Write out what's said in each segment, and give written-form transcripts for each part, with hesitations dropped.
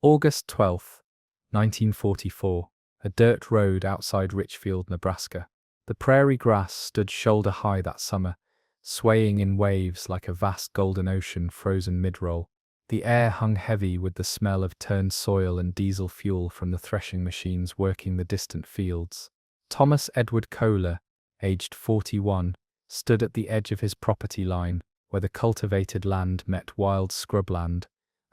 August 12, 1944. A dirt road outside Richfield, Nebraska. The prairie grass stood shoulder-high that summer, swaying in waves like a vast golden ocean frozen mid-roll. The air hung heavy with the smell of turned soil and diesel fuel from the threshing machines working the distant fields. Thomas Edward Kohler, aged 41, stood at the edge of his property line, where the cultivated land met wild scrubland.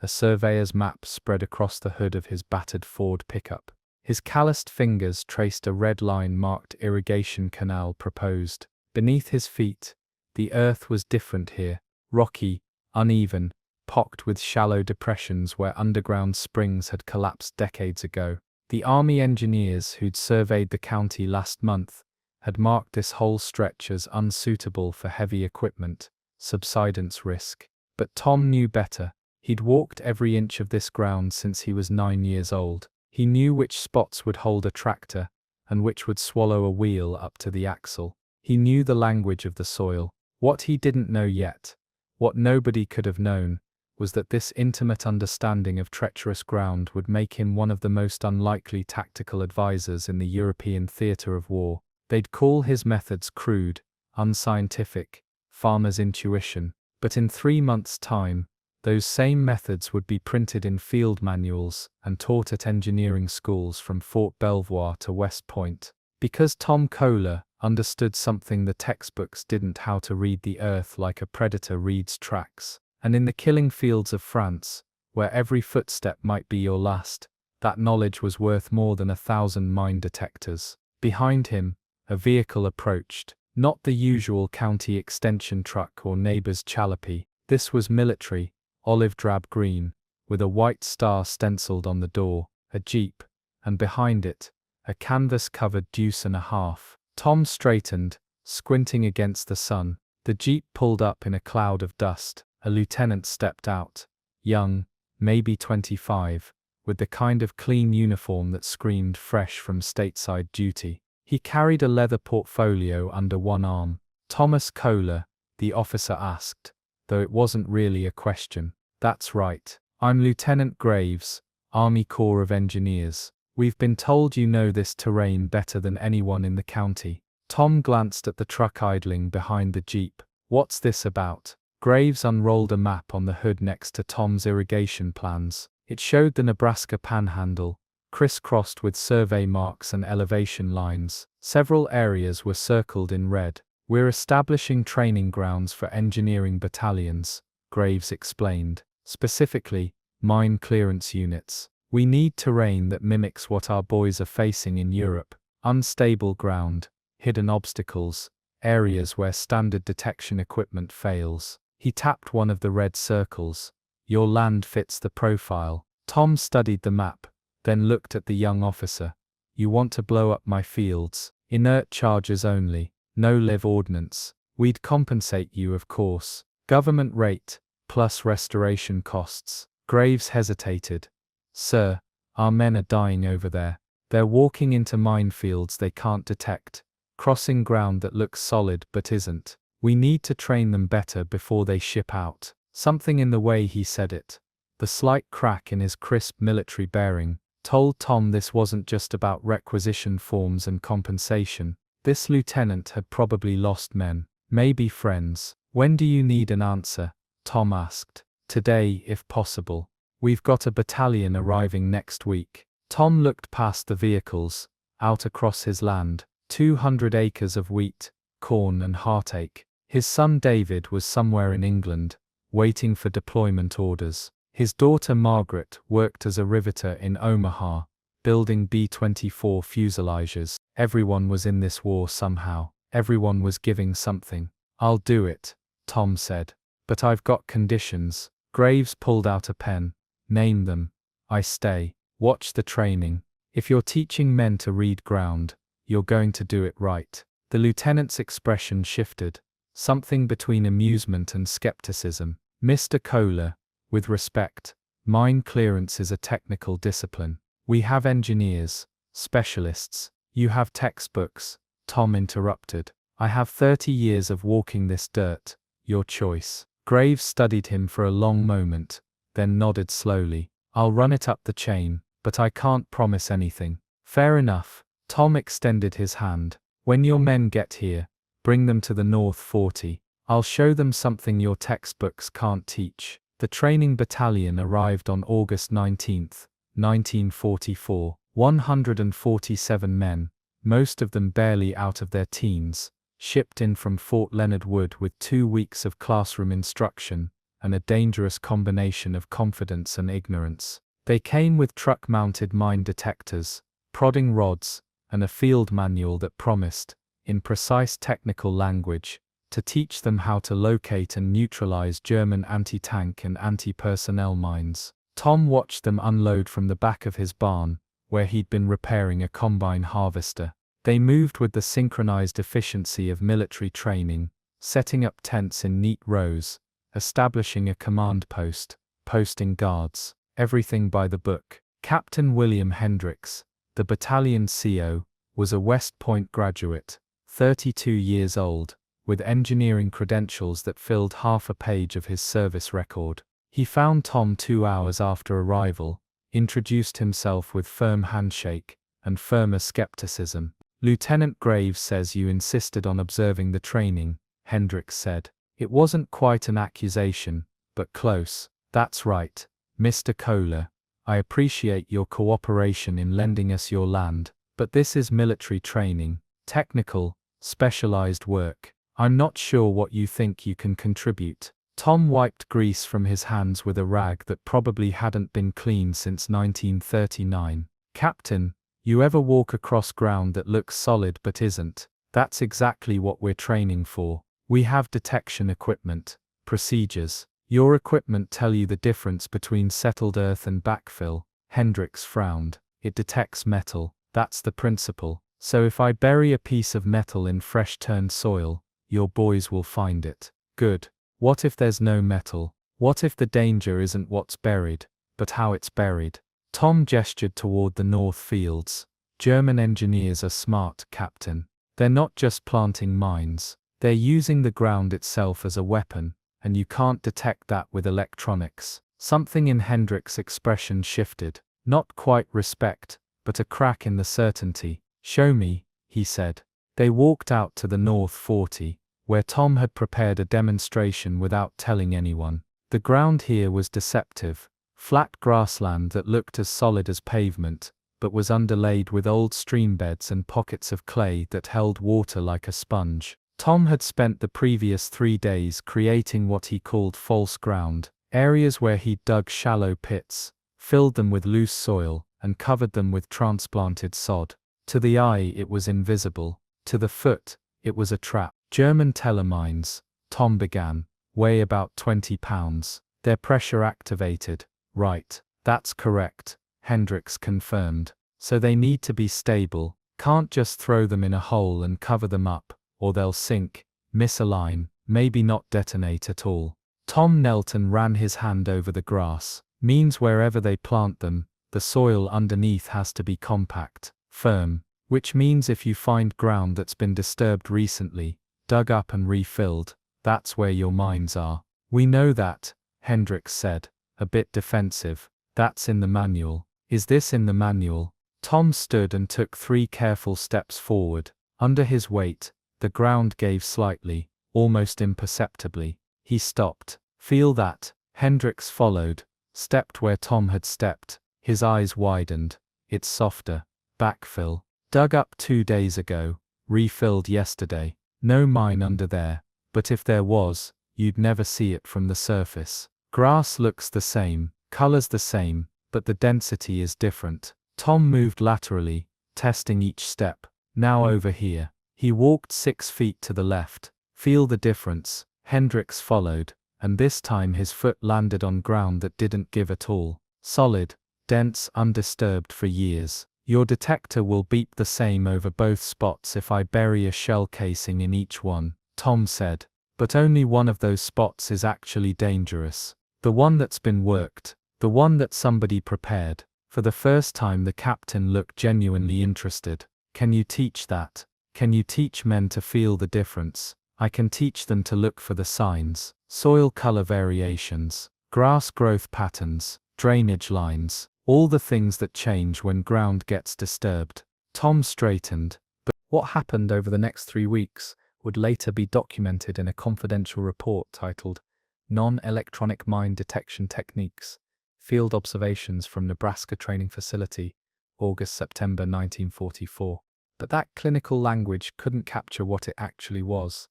A surveyor's map spread across the hood of his battered Ford pickup. His calloused fingers traced a red line marked irrigation canal proposed. Beneath his feet, the earth was different here, rocky, uneven, pocked with shallow depressions where underground springs had collapsed decades ago. The Army engineers who'd surveyed the county last month had marked this whole stretch as unsuitable for heavy equipment, subsidence risk. But Tom knew better. He'd walked every inch of this ground since he was 9 years old. He knew which spots would hold a tractor, and which would swallow a wheel up to the axle. He knew the language of the soil. What he didn't know yet, what nobody could have known, was that this intimate understanding of treacherous ground would make him one of the most unlikely tactical advisors in the European theatre of war. They'd call his methods crude, unscientific, farmer's intuition. But in 3 months' time, those same methods would be printed in field manuals and taught at engineering schools from Fort Belvoir to West Point. Because Tom Kohler understood something the textbooks didn't: how to read the earth like a predator reads tracks. And in the killing fields of France, where every footstep might be your last, that knowledge was worth more than 1,000 mine detectors. Behind him, a vehicle approached, not the usual county extension truck or neighbor's jalopy. This was military, olive drab green, with a white star stenciled on the door, a jeep, and behind it, a canvas-covered deuce and a half. Tom straightened, squinting against the sun. The jeep pulled up in a cloud of dust. A lieutenant stepped out, young, maybe 25, with the kind of clean uniform that screamed fresh from stateside duty. He carried a leather portfolio under one arm. "Thomas Kohler?" the officer asked, though it wasn't really a question. "That's right. I'm Lieutenant Graves, Army Corps of Engineers. We've been told you know this terrain better than anyone in the county." Tom glanced at the truck idling behind the jeep. "What's this about?" Graves unrolled a map on the hood next to Tom's irrigation plans. It showed the Nebraska Panhandle, crisscrossed with survey marks and elevation lines. Several areas were circled in red. "We're establishing training grounds for engineering battalions," Graves explained. "Specifically, mine clearance units. We need terrain that mimics what our boys are facing in Europe. Unstable ground, hidden obstacles, areas where standard detection equipment fails." He tapped one of the red circles. "Your land fits the profile." Tom studied the map, then looked at the young officer. "You want to blow up my fields? Inert charges only, no live ordnance. We'd compensate you, of course. Government rate, plus restoration costs." Graves hesitated. "Sir, our men are dying over there. They're walking into minefields they can't detect, crossing ground that looks solid but isn't. We need to train them better before they ship out." Something in the way he said it, the slight crack in his crisp military bearing, told Tom this wasn't just about requisition forms and compensation. This lieutenant had probably lost men, maybe friends. "When do you need an answer?" Tom asked. "Today, if possible. We've got a battalion arriving next week." Tom looked past the vehicles, out across his land, 200 acres of wheat, corn and heartache. His son David was somewhere in England, waiting for deployment orders. His daughter Margaret worked as a riveter in Omaha, building B-24 fuselages. Everyone was in this war somehow. Everyone was giving something. "I'll do it," Tom said. "But I've got conditions." Graves pulled out a pen. "Name them. I stay. Watch the training. If you're teaching men to read ground, you're going to do it right." The lieutenant's expression shifted, something between amusement and skepticism. "Mr. Kohler, with respect, mine clearance is a technical discipline. We have engineers, specialists. You have textbooks," Tom interrupted. "I have 30 years of walking this dirt. Your choice." Graves studied him for a long moment, then nodded slowly. I'll run it up the chain, but I can't promise anything. Fair enough. Tom extended his hand. When your men get here, bring them to the North 40. I'll show them something your textbooks can't teach. The training battalion arrived on August 19, 1944. 147 men, most of them barely out of their teens, shipped in from Fort Leonard Wood with 2 weeks of classroom instruction and a dangerous combination of confidence and ignorance. They came with truck-mounted mine detectors, prodding rods, and a field manual that promised, in precise technical language, to teach them how to locate and neutralize German anti-tank and anti-personnel mines. Tom watched them unload from the back of his barn, where he'd been repairing a combine harvester. They moved with the synchronized efficiency of military training, setting up tents in neat rows, establishing a command post, posting guards, everything by the book. Captain William Hendricks, the battalion CO, was a West Point graduate, 32 years old, with engineering credentials that filled half a page of his service record. He found Tom 2 hours after arrival, introduced himself with firm handshake and firmer skepticism. Lieutenant Graves says you insisted on observing the training, Hendricks said. It wasn't quite an accusation, but close. That's right, Mr. Kohler. I appreciate your cooperation in lending us your land, but this is military training, technical, specialized work. I'm not sure what you think you can contribute. Tom wiped grease from his hands with a rag that probably hadn't been cleaned since 1939. Captain, you ever walk across ground that looks solid but isn't? That's exactly what we're training for. We have detection equipment, procedures. Your equipment tell you the difference between settled earth and backfill. Hendricks frowned. It detects metal. That's the principle. So if I bury a piece of metal in fresh-turned soil, your boys will find it. Good. What if there's no metal? What if the danger isn't what's buried, but how it's buried? Tom gestured toward the north fields. German engineers are smart, Captain. They're not just planting mines. They're using the ground itself as a weapon, and you can't detect that with electronics. Something in Hendricks' expression shifted. Not quite respect, but a crack in the certainty. Show me, he said. They walked out to the North 40. Where Tom had prepared a demonstration without telling anyone. The ground here was deceptive, flat grassland that looked as solid as pavement, but was underlaid with old streambeds and pockets of clay that held water like a sponge. Tom had spent the previous 3 days creating what he called false ground, areas where he'd dug shallow pits, filled them with loose soil, and covered them with transplanted sod. To the eye it was invisible, to the foot, it was a trap. German telemines, Tom began, weigh about 20 pounds. They're pressure activated. Right, that's correct, Hendricks confirmed. So they need to be stable, can't just throw them in a hole and cover them up, or they'll sink, misalign, maybe not detonate at all. Tom knelt and ran his hand over the grass. Means wherever they plant them, the soil underneath has to be compact, firm, which means if you find ground that's been disturbed recently, dug up and refilled, that's where your mines are. We know that, Hendricks said, a bit defensive. That's in the manual. Is this in the manual? Tom stood and took 3 careful steps forward. Under his weight, the ground gave slightly, almost imperceptibly. He stopped. Feel that? Hendricks followed, stepped where Tom had stepped. His eyes widened. It's softer. Backfill. Dug up 2 days ago, refilled yesterday. No mine under there, but if there was, you'd never see it from the surface. Grass looks the same, colors the same, but the density is different. Tom moved laterally, testing each step. Now over here. He walked 6 feet to the left. Feel the difference. Hendricks followed, and this time his foot landed on ground that didn't give at all. Solid, dense, undisturbed for years. Your detector will beep the same over both spots if I bury a shell casing in each one, Tom said. But only one of those spots is actually dangerous. The one that's been worked. The one that somebody prepared. For the first time the captain looked genuinely interested. Can you teach that? Can you teach men to feel the difference? I can teach them to look for the signs. Soil color variations. Grass growth patterns. drainage lines, all the things that change when ground gets disturbed. Tom straightened, but what happened over the next 3 weeks would later be documented in a confidential report titled Non-Electronic Mine Detection Techniques, Field Observations from Nebraska Training Facility, August-September 1944. But that clinical language couldn't capture what it actually was: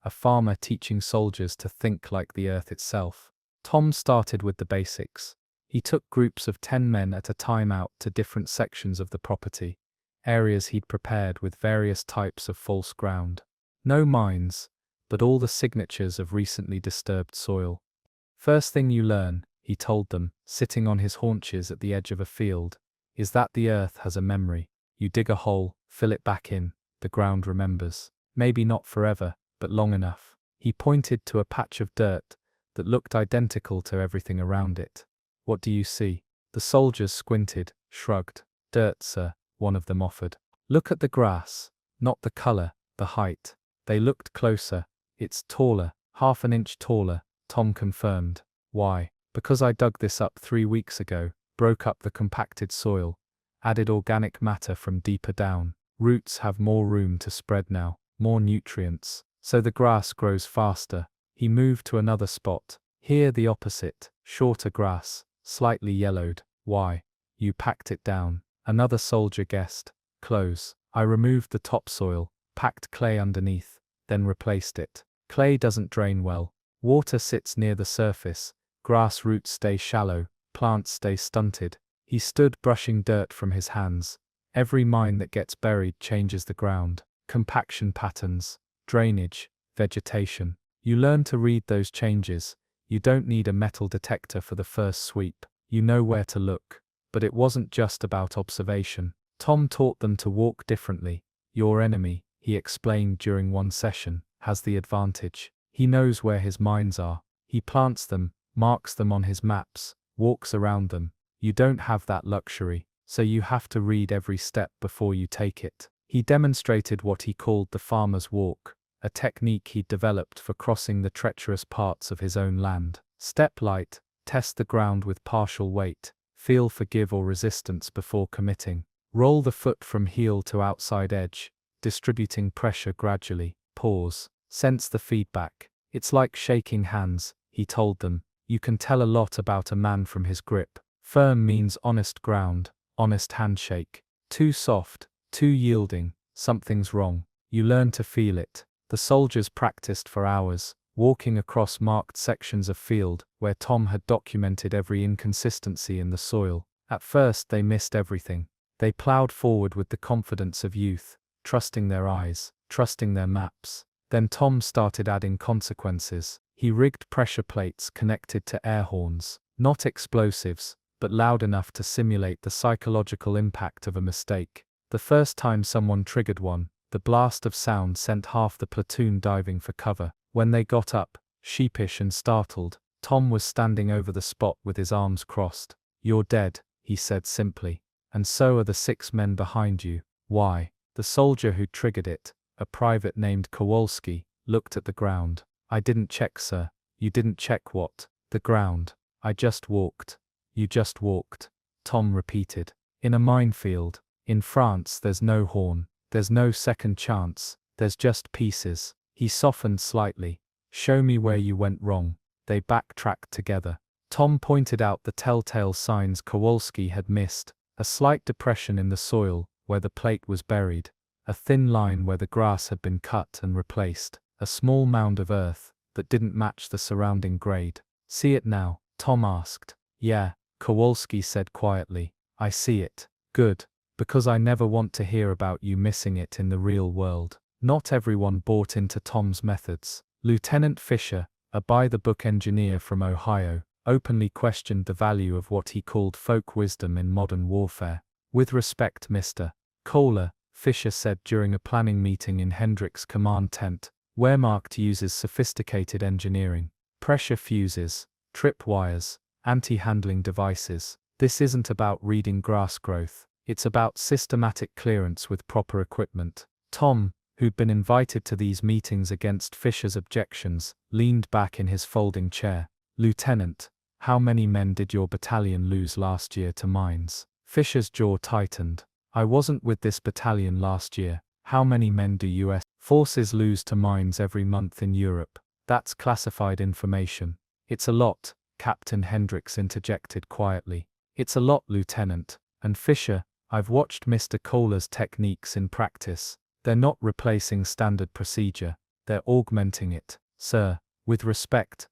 a farmer teaching soldiers to think like the earth itself. Tom started with the basics. He took groups of 10 men at a time out to different sections of the property, areas he'd prepared with various types of false ground. No mines, but all the signatures of recently disturbed soil. First thing you learn, he told them, sitting on his haunches at the edge of a field, is that the earth has a memory. You dig a hole, fill it back in, the ground remembers. Maybe not forever, but long enough. He pointed to a patch of dirt that looked identical to everything around it. What do you see? The soldiers squinted, shrugged. Dirt, sir, one of them offered. Look at the grass, not the color, the height. They looked closer. It's taller, half an inch taller, Tom confirmed. Why? Because I dug this up 3 weeks ago, broke up the compacted soil, added organic matter from deeper down. Roots have more room to spread now, more nutrients, so the grass grows faster. He moved to another spot. Here the opposite, shorter grass, slightly yellowed. Why? You packed it down. Another soldier guessed. Close. I removed the topsoil, packed clay underneath, then replaced it. Clay doesn't drain well. Water sits near the surface. Grass roots stay shallow, plants stay stunted. He stood brushing dirt from his hands. Every mine that gets buried changes the ground. Compaction patterns, drainage, vegetation. You learn to read those changes. You don't need a metal detector for the first sweep. You know where to look. But it wasn't just about observation. Tom taught them to walk differently. Your enemy, he explained during one session, has the advantage. He knows where his mines are. He plants them, marks them on his maps, walks around them. You don't have that luxury, so you have to read every step before you take it. He demonstrated what he called the farmer's walk, a technique he'd developed for crossing the treacherous parts of his own land. Step light, test the ground with partial weight, feel for give or resistance before committing. Roll the foot from heel to outside edge, distributing pressure gradually. Pause, sense the feedback. It's like shaking hands, he told them. You can tell a lot about a man from his grip. Firm means honest ground, honest handshake. Too soft, too yielding, something's wrong. You learn to feel it. The soldiers practiced for hours, walking across marked sections of field where Tom had documented every inconsistency in the soil. At first they missed everything. They plowed forward with the confidence of youth, trusting their eyes, trusting their maps. Then Tom started adding consequences. He rigged pressure plates connected to air horns, not explosives, but loud enough to simulate the psychological impact of a mistake. The first time someone triggered one, the blast of sound sent half the platoon diving for cover. When they got up, sheepish and startled, Tom was standing over the spot with his arms crossed. You're dead, he said simply. And so are the 6 men behind you. Why? The soldier who triggered it, a private named Kowalski, looked at the ground. I didn't check, sir. You didn't check what? The ground. I just walked. You just walked, Tom repeated. In a minefield. In France there's no horn. There's no second chance. There's just pieces. He softened slightly. Show me where you went wrong. They backtracked together. Tom pointed out the telltale signs Kowalski had missed. A slight depression in the soil where the plate was buried. A thin line where the grass had been cut and replaced. A small mound of earth that didn't match the surrounding grade. See it now? Tom asked. Yeah, Kowalski said quietly. I see it. Good. Because I never want to hear about you missing it in the real world. Not everyone bought into Tom's methods. Lieutenant Fisher, a by-the-book engineer from Ohio, openly questioned the value of what he called folk wisdom in modern warfare. With respect, Mr. Kohler, Fisher said during a planning meeting in Hendrick's command tent, Wehrmacht uses sophisticated engineering, pressure fuses, trip wires, anti-handling devices. This isn't about reading grass growth. It's about systematic clearance with proper equipment. Tom, who'd been invited to these meetings against Fisher's objections, leaned back in his folding chair. Lieutenant, How many men did your battalion lose last year to mines? Fisher's jaw tightened. I wasn't with this battalion last year. How many men do US forces lose to mines every month in Europe? That's classified information. It's a lot, Captain Hendricks interjected quietly. It's a lot, Lieutenant. And Fisher, I've watched Mr. Kohler's techniques in practice. They're not replacing standard procedure. They're augmenting it, sir. With respect,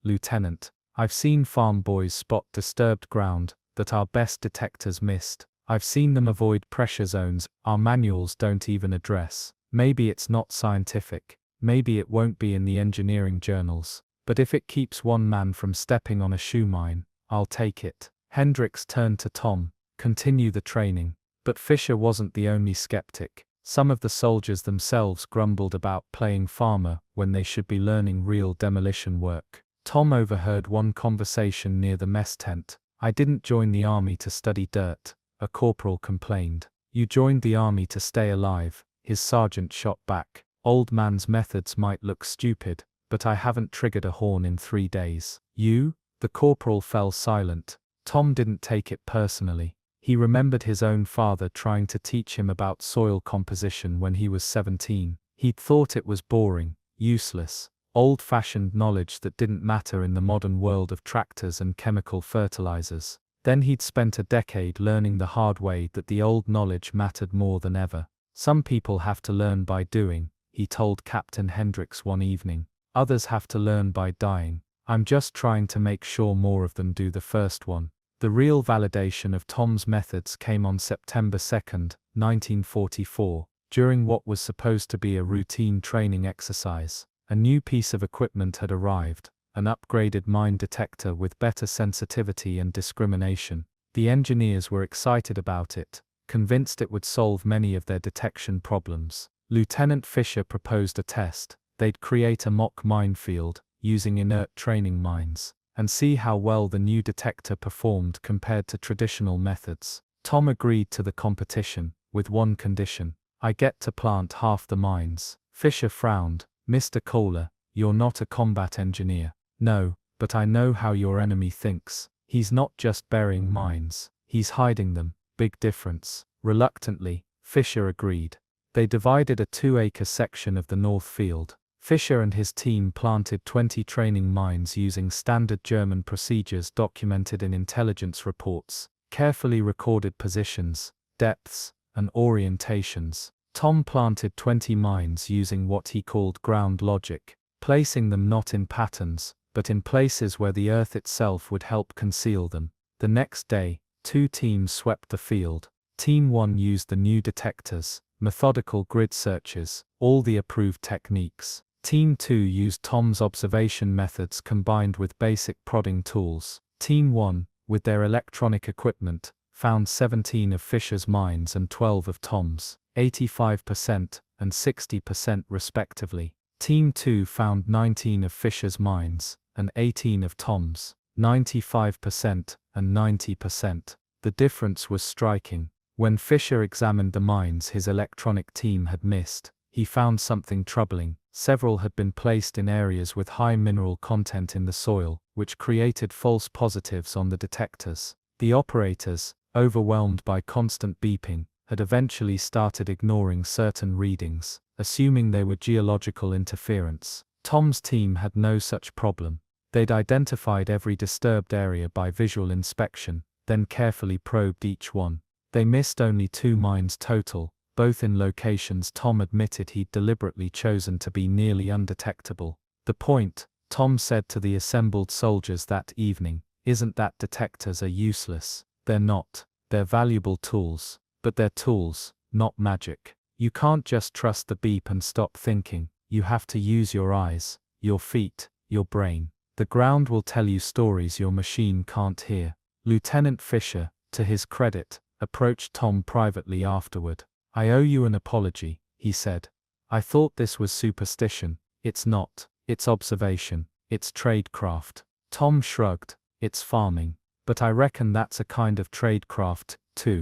Lieutenant. I've seen farm boys spot disturbed ground that our best detectors missed. I've seen them avoid pressure zones our manuals don't even address. Maybe it's not scientific. Maybe it won't be in the engineering journals. But if it keeps one man from stepping on a shoe mine, I'll take it. Hendricks turned to Tom. Continue the training. But Fisher wasn't the only skeptic. Some of the soldiers themselves grumbled about playing farmer when they should be learning real demolition work. Tom overheard one conversation near the mess tent. I didn't join the army to study dirt, a corporal complained. You joined the army to stay alive, his sergeant shot back. Old man's methods might look stupid, but I haven't triggered a horn in 3 days. You? The corporal fell silent. Tom didn't take it personally. He remembered his own father trying to teach him about soil composition when he was 17. He'd thought it was boring, useless, old-fashioned knowledge that didn't matter in the modern world of tractors and chemical fertilizers. Then he'd spent a decade learning the hard way that the old knowledge mattered more than ever. Some people have to learn by doing, he told Captain Hendricks one evening. Others have to learn by dying. I'm just trying to make sure more of them do the first one. The real validation of Tom's methods came on September 2, 1944, during what was supposed to be a routine training exercise. A new piece of equipment had arrived, an upgraded mine detector with better sensitivity and discrimination. The engineers were excited about it, convinced it would solve many of their detection problems. Lieutenant Fisher proposed a test. They'd create a mock minefield, using inert training mines, and see how well the new detector performed compared to traditional methods. Tom agreed to the competition, with one condition. I get to plant half the mines. Fisher frowned. Mr. Kohler, you're not a combat engineer. No, but I know how your enemy thinks. He's not just burying mines. He's hiding them. Big difference. Reluctantly, Fisher agreed. They divided a 2-acre section of the North Field. Fisher and his team planted 20 training mines using standard German procedures documented in intelligence reports, carefully recorded positions, depths, and orientations. Tom planted 20 mines using what he called ground logic, placing them not in patterns, but in places where the earth itself would help conceal them. The next day, 2 teams swept the field. Team 1 used the new detectors, methodical grid searches, all the approved techniques. Team 2 used Tom's observation methods combined with basic prodding tools. Team 1, with their electronic equipment, found 17 of Fisher's mines and 12 of Tom's, 85% and 60% respectively. Team 2 found 19 of Fisher's mines and 18 of Tom's, 95% and 90%. The difference was striking. When Fisher examined the mines his electronic team had missed, he found something troubling. Several had been placed in areas with high mineral content in the soil, which created false positives on the detectors. The operators, overwhelmed by constant beeping, had eventually started ignoring certain readings, assuming they were geological interference. Tom's team had no such problem. They'd identified every disturbed area by visual inspection, then carefully probed each one. They missed only 2 mines total, both in locations Tom admitted he'd deliberately chosen to be nearly undetectable. The point, Tom said to the assembled soldiers that evening, isn't that detectors are useless. They're not. They're valuable tools. But they're tools, not magic. You can't just trust the beep and stop thinking. You have to use your eyes, your feet, your brain. The ground will tell you stories your machine can't hear. Lieutenant Fisher, to his credit, approached Tom privately afterward. I owe you an apology, he said. I thought this was superstition. It's not. It's observation. It's tradecraft. Tom shrugged. It's farming. But I reckon that's a kind of tradecraft, too.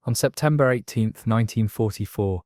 On September 18, 1944,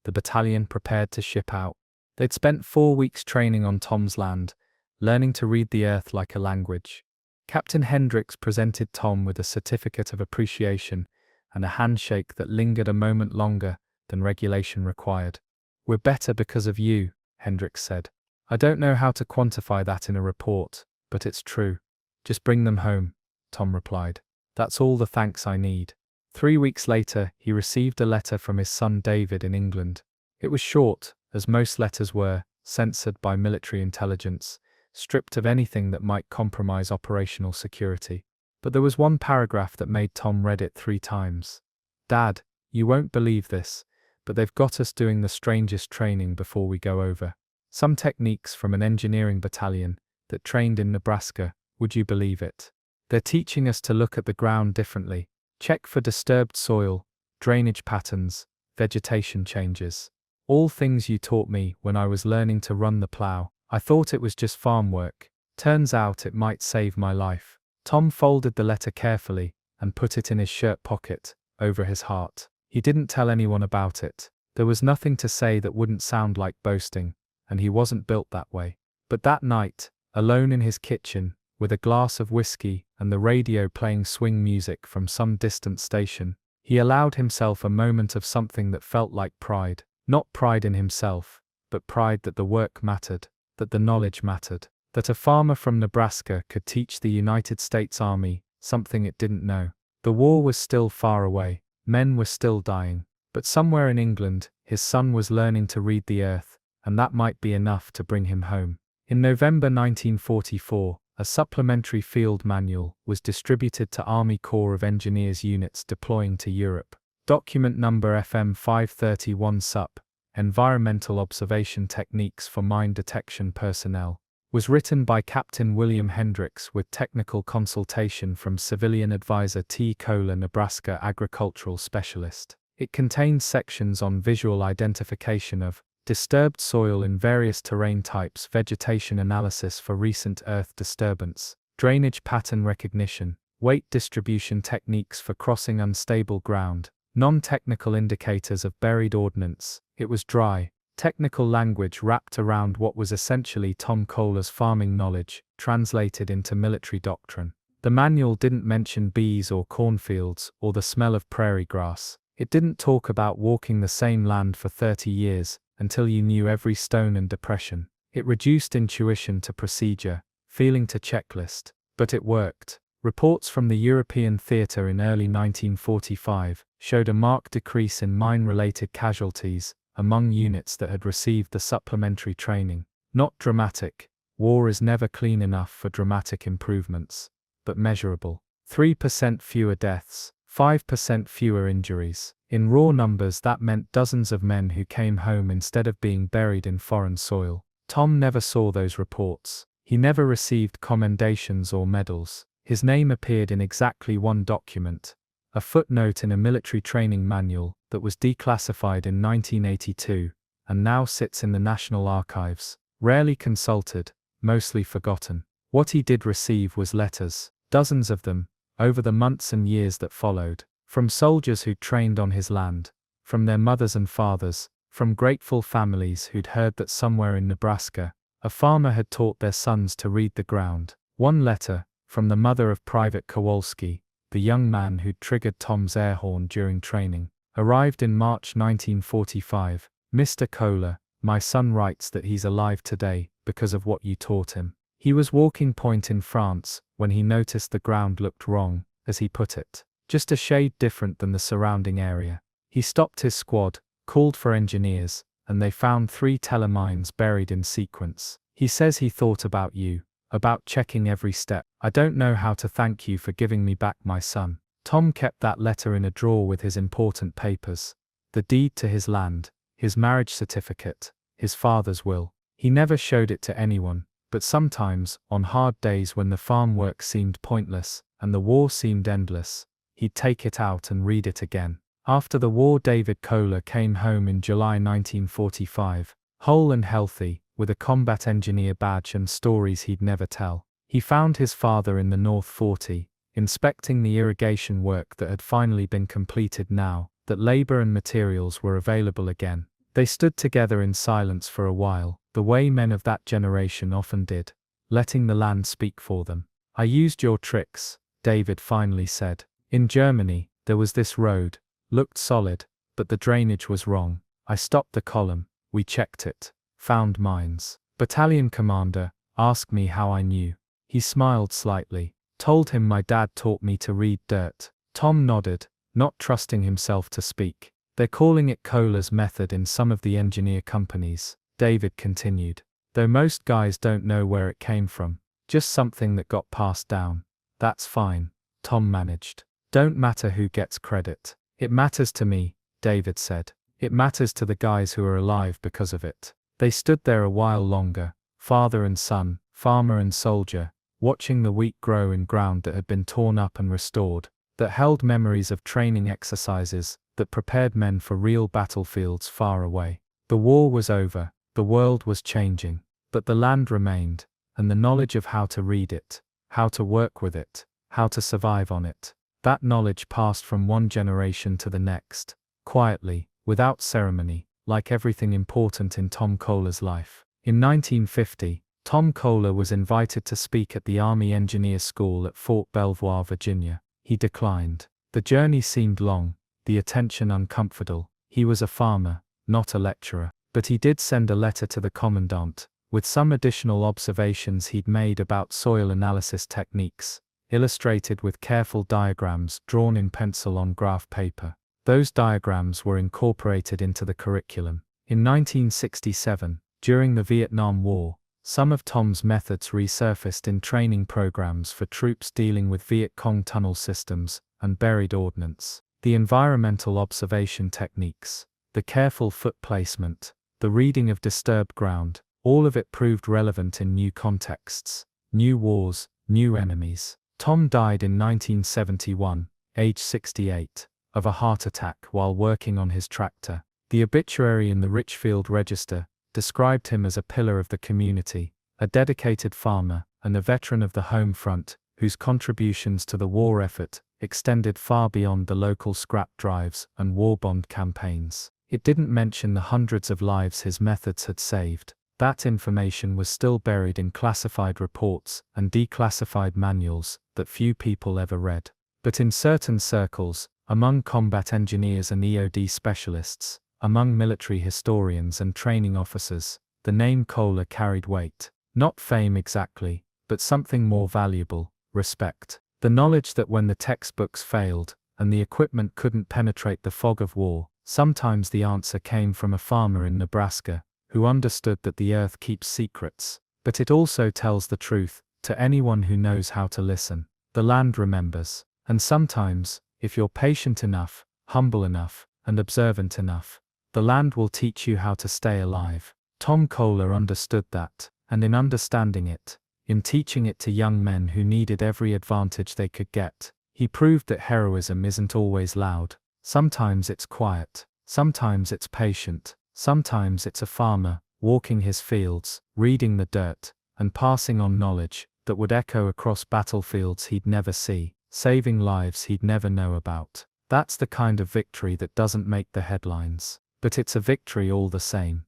the battalion prepared to ship out. They'd spent 4 weeks training on Tom's land, learning to read the earth like a language. Captain Hendricks presented Tom with a certificate of appreciation and a handshake that lingered a moment longer than regulation required. "We're better because of you," Hendricks said. "I don't know how to quantify that in a report, but it's true. Just bring them home," Tom replied. "That's all the thanks I need." 3 weeks later, he received a letter from his son David in England. It was short, as most letters were, censored by military intelligence, stripped of anything that might compromise operational security. But there was one paragraph that made Tom read it 3 times. "Dad, you won't believe this, but they've got us doing the strangest training before we go over. Some techniques from an engineering battalion that trained in Nebraska, would you believe it? They're teaching us to look at the ground differently, check for disturbed soil, drainage patterns, vegetation changes. All things you taught me when I was learning to run the plow. I thought it was just farm work. Turns out it might save my life." Tom folded the letter carefully and put it in his shirt pocket, over his heart. He didn't tell anyone about it. There was nothing to say that wouldn't sound like boasting, and he wasn't built that way. But that night, alone in his kitchen, with a glass of whiskey and the radio playing swing music from some distant station, he allowed himself a moment of something that felt like pride. Not pride in himself, but pride that the work mattered, that the knowledge mattered, that a farmer from Nebraska could teach the United States Army something it didn't know. The war was still far away, men were still dying, but somewhere in England, his son was learning to read the earth, and that might be enough to bring him home. In November 1944, a supplementary field manual was distributed to Army Corps of Engineers units deploying to Europe. Document number FM 531 Sup, Environmental Observation Techniques for Mine Detection Personnel, was written by Captain William Hendricks with technical consultation from civilian advisor T. Kohler, Nebraska agricultural specialist. It contained sections on visual identification of disturbed soil in various terrain types, vegetation analysis for recent earth disturbance, drainage pattern recognition, weight distribution techniques for crossing unstable ground, non-technical indicators of buried ordnance. It was dry, technical language wrapped around what was essentially Tom Kohler's farming knowledge, translated into military doctrine. The manual didn't mention bees or cornfields or the smell of prairie grass. It didn't talk about walking the same land for 30 years, until you knew every stone and depression. It reduced intuition to procedure, feeling to checklist. But it worked. Reports from the European theatre in early 1945 showed a marked decrease in mine-related casualties among units that had received the supplementary training. Not dramatic. War is never clean enough for dramatic improvements, but measurable. 3% fewer deaths, 5% fewer injuries. In raw numbers, that meant dozens of men who came home instead of being buried in foreign soil. Tom never saw those reports. He never received commendations or medals. His name appeared in exactly one document, a footnote in a military training manual that was declassified in 1982 and now sits in the National Archives, rarely consulted, mostly forgotten. What he did receive was letters, dozens of them, over the months and years that followed, from soldiers who'd trained on his land, from their mothers and fathers, from grateful families who'd heard that somewhere in Nebraska, a farmer had taught their sons to read the ground. One letter, from the mother of Private Kowalski, the young man who'd triggered Tom's air horn during training, arrived in March 1945. "Mr. Kohler, my son writes that he's alive today because of what you taught him. He was walking point in France when he noticed the ground looked wrong, as he put it, just a shade different than the surrounding area. He stopped his squad, called for engineers, and they found 3 telemines buried in sequence. He says he thought about you, about checking every step. I don't know how to thank you for giving me back my son." Tom kept that letter in a drawer with his important papers, the deed to his land, his marriage certificate, his father's will. He never showed it to anyone, but sometimes, on hard days when the farm work seemed pointless and the war seemed endless, he'd take it out and read it again. After the war, David Kohler came home in July 1945, whole and healthy, with a combat engineer badge and stories he'd never tell. He found his father in the North 40, inspecting the irrigation work that had finally been completed now that labor and materials were available again. They stood together in silence for a while, the way men of that generation often did. letting the land speak for them. I used your tricks, David finally said. In Germany, there was this road, looked solid, but the drainage was wrong. I stopped the column, we checked it, found mines. Battalion commander asked me how I knew. He smiled slightly. Told him my dad taught me to read dirt. Tom nodded, not trusting himself to speak. They're calling it Kohler's method in some of the engineer companies, David continued. Though most guys don't know where it came from. Just something that got passed down. That's fine, Tom managed. Don't matter who gets credit. It matters to me, David said. It matters to the guys who are alive because of it. They stood there a while longer, father and son, farmer and soldier, watching the wheat grow in ground that had been torn up and restored, that held memories of training exercises, that prepared men for real battlefields far away. The war was over, the world was changing, but the land remained, and the knowledge of how to read it, how to work with it, how to survive on it. That knowledge passed from one generation to the next, quietly, without ceremony, like everything important in Tom Kohler's life. In 1950, Tom Kohler was invited to speak at the Army Engineer School at Fort Belvoir, Virginia. He declined. The journey seemed long, the attention uncomfortable. He was a farmer, not a lecturer. But he did send a letter to the commandant, with some additional observations he'd made about soil analysis techniques, illustrated with careful diagrams drawn in pencil on graph paper. Those diagrams were incorporated into the curriculum. In 1967, during the Vietnam War, some of Tom's methods resurfaced in training programs for troops dealing with Viet Cong tunnel systems and buried ordnance. The environmental observation techniques, the careful foot placement, the reading of disturbed ground, all of it proved relevant in new contexts, new wars, new enemies. Tom died in 1971, age 68, of a heart attack while working on his tractor. The obituary in the Richfield Register described him as a pillar of the community, a dedicated farmer, and a veteran of the home front, whose contributions to the war effort extended far beyond the local scrap drives and war bond campaigns. It didn't mention the hundreds of lives his methods had saved. That information was still buried in classified reports and declassified manuals that few people ever read. But in certain circles, among combat engineers and EOD specialists, among military historians and training officers, the name Kohler carried weight. Not fame exactly, but something more valuable, respect. The knowledge that when the textbooks failed, and the equipment couldn't penetrate the fog of war, sometimes the answer came from a farmer in Nebraska, who understood that the earth keeps secrets. But it also tells the truth, to anyone who knows how to listen. The land remembers. And sometimes, if you're patient enough, humble enough, and observant enough, the land will teach you how to stay alive. Tom Kohler understood that, and in understanding it, in teaching it to young men who needed every advantage they could get, he proved that heroism isn't always loud. Sometimes it's quiet, sometimes it's patient, sometimes it's a farmer, walking his fields, reading the dirt, and passing on knowledge that would echo across battlefields he'd never see, saving lives he'd never know about. That's the kind of victory that doesn't make the headlines. But it's a victory all the same.